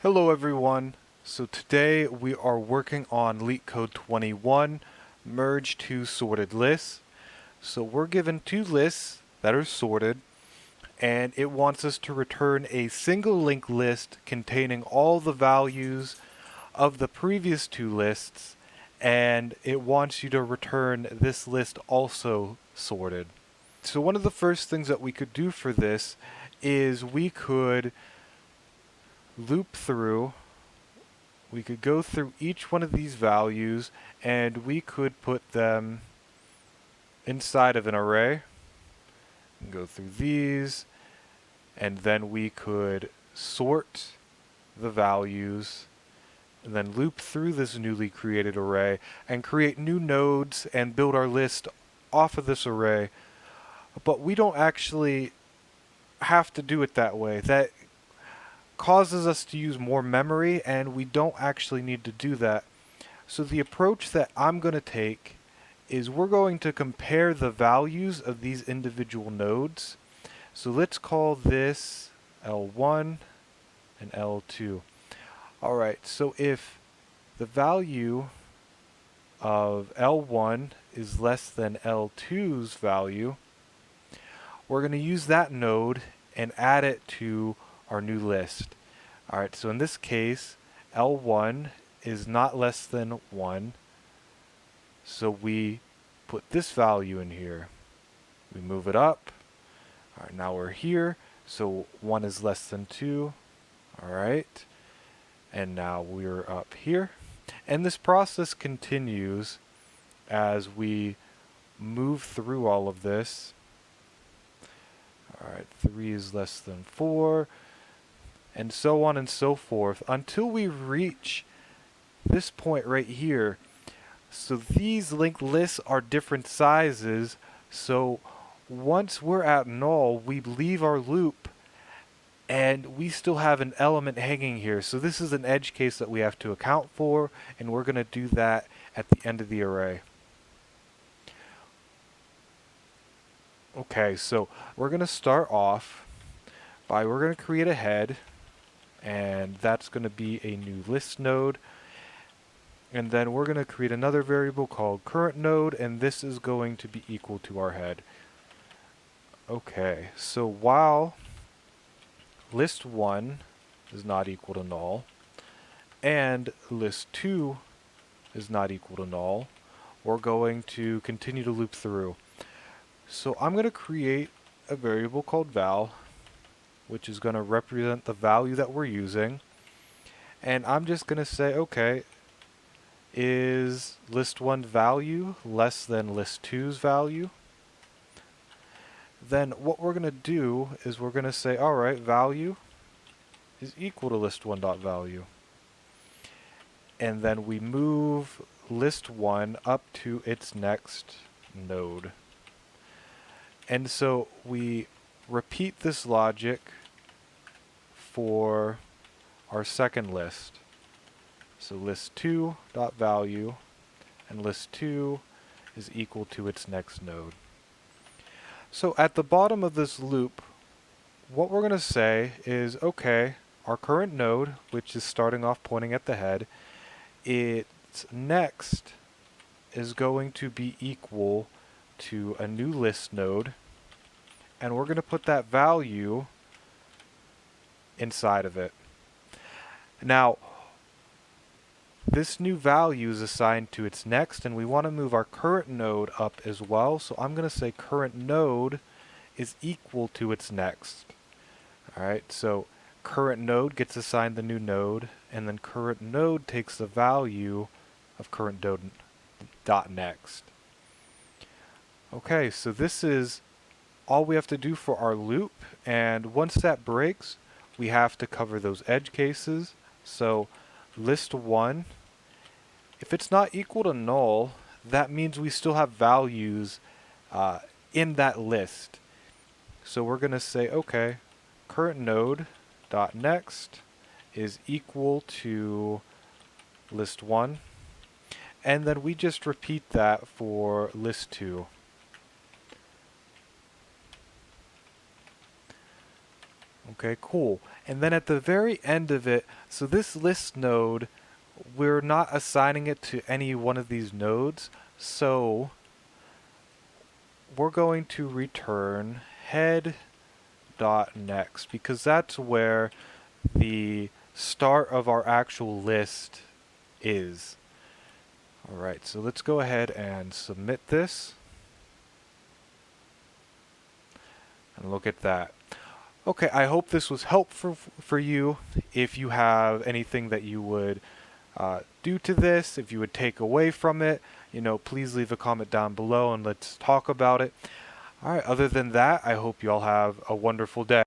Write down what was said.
Hello everyone. So today we are working on LeetCode 21, merge to sorted lists. So we're given two lists that are sorted, and it wants us to return a single linked list containing all the values of the previous two lists, and it wants you to return this list also sorted. So one of the first things that we could do for this is we could loop through. We could go through each one of these values and we could put them inside of an array and go through these, and then we could sort the values and then loop through this newly created array and create new nodes and build our list off of this array. But we don't actually have to do it that way. That causes us to use more memory, and we don't actually need to do that. So the approach that I'm going to take is we're going to compare the values of these individual nodes. So let's call this L1 and L2. Alright, so if the value of L1 is less than L2's value, we're going to use that node and add it to our new list. Alright, so in this case, L1 is not less than 1, so we put this value in here. We move it up. Alright, now we're here, so 1 is less than 2. Alright, and now we're up here. And this process continues as we move through all of this. Alright, 3 is less than 4. And so on and so forth until we reach this point right here. So these linked lists are different sizes, so once we're at null, we leave our loop and we still have an element hanging here. So this is an edge case that we have to account for, and we're going to do that at the end of the array. Okay, so we're going to start off by we're going to create a head, and that's going to be a new list node. And then we're going to create another variable called current node, and this is going to be equal to our head. Okay, so while list 1 is not equal to null, and list 2 is not equal to null, we're going to continue to loop through. So I'm going to create a variable called val, which is going to represent the value that we're using. And I'm just going to say, okay, is list 1 value less than list 2's value? Then what we're going to do is we're going to say, alright, value is equal to list 1 dot value. And then we move list 1 up to its next node. And so we repeat this logic for our second list. So list 2 dot value and list 2 is equal to its next node. So at the bottom of this loop, what we're going to say is, okay, our current node, which is starting off pointing at the head, its next is going to be equal to a new list node, and we're going to put that value inside of it. Now, this new value is assigned to its next, and we want to move our current node up as well, so I'm going to say current node is equal to its next. Alright, so current node gets assigned the new node, and then current node takes the value of current node dot next. Okay, so this is all we have to do for our loop, and once that breaks, we have to cover those edge cases. So list 1, if it's not equal to null, that means we still have values in that list. So we're going to say, okay, current node dot next is equal to list 1, and then we just repeat that for list 2. Okay, cool. And then at the very end of it, so this list node, we're not assigning it to any one of these nodes, so we're going to return head.next because that's where the start of our actual list is. Alright, so let's go ahead and submit this. And look at that. Okay, I hope this was helpful for you. If you have anything that you would do to this, if you would take away from it, please leave a comment down below and let's talk about it. Alright, other than that, I hope you all have a wonderful day.